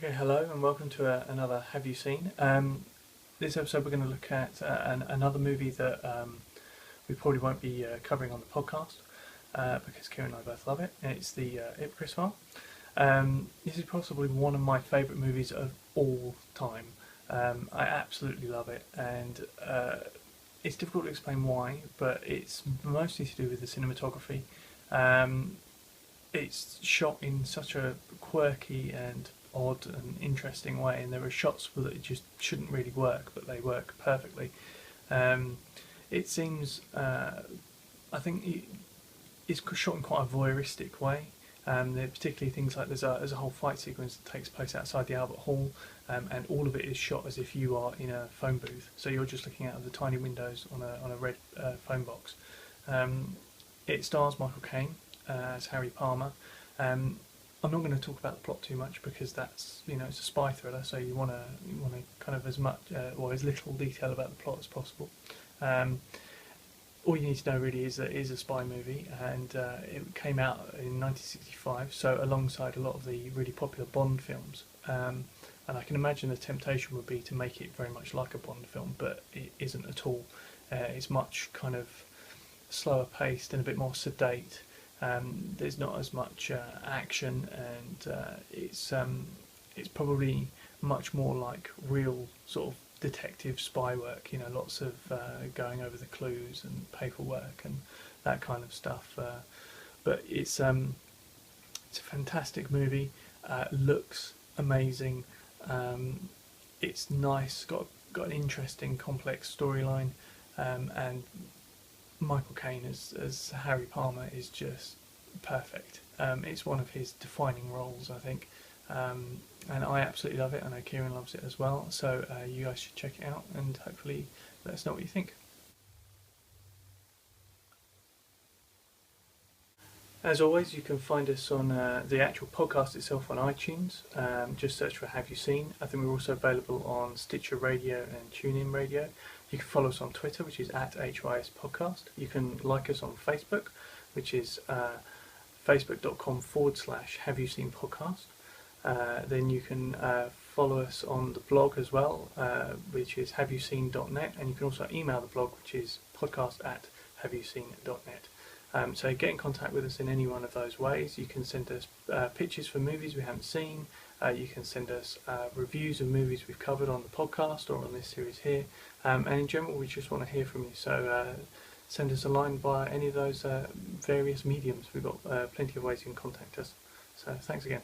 Okay, hello and welcome to another Have You Seen? This episode we're going to look at another movie that we probably won't be covering on the podcast because Kieran and I both love it. It's the Ipcress File. This is possibly one of my favourite movies of all time. I absolutely love it, and it's difficult to explain why, but it's mostly to do with the cinematography. It's shot in such a quirky and odd and interesting way, and there are shots that just shouldn't really work, but they work perfectly. It seems, I think it's shot in quite a voyeuristic way. There are particularly things like there's a whole fight sequence that takes place outside the Albert Hall, and all of it is shot as if you are in a phone booth. So you're just looking out of the tiny windows on a red phone box. It stars Michael Caine as Harry Palmer. I'm not going to talk about the plot too much because that's, it's a spy thriller, so you want to kind of as much or as little detail about the plot as possible. All you need to know really is that it is a spy movie, and it came out in 1965, so alongside a lot of the really popular Bond films. And I can imagine the temptation would be to make it very much like a Bond film, but it isn't at all. It's much kind of slower paced and a bit more sedate. There's not as much action, and it's probably much more like real sort of detective spy work. Lots of going over the clues and paperwork and that kind of stuff. But it's a fantastic movie. Looks amazing. It's nice. Got an interesting, complex storyline, and Michael Caine as Harry Palmer is just perfect. It's one of his defining roles, I think, and I absolutely love it. I know Kieran loves it as well, so you guys should check it out and hopefully let us know what you think. As always, you can find us on the actual podcast itself on iTunes. Just search for Have You Seen. I think we're also available on Stitcher Radio and TuneIn Radio. You can follow us on Twitter, which is @HYS Podcast. You can like us on Facebook, which is facebook.com/Have You Seen Podcast. Then you can follow us on the blog as well, which is haveyouseen.net, and you can also email the blog, which is podcast@haveyouseen.net. So get in contact with us in any one of those ways. You can send us pictures for movies we haven't seen. You can send us reviews of movies we've covered on the podcast or on this series here. And in general, we just want to hear from you. So send us a line via any of those various mediums. We've got plenty of ways you can contact us. So thanks again.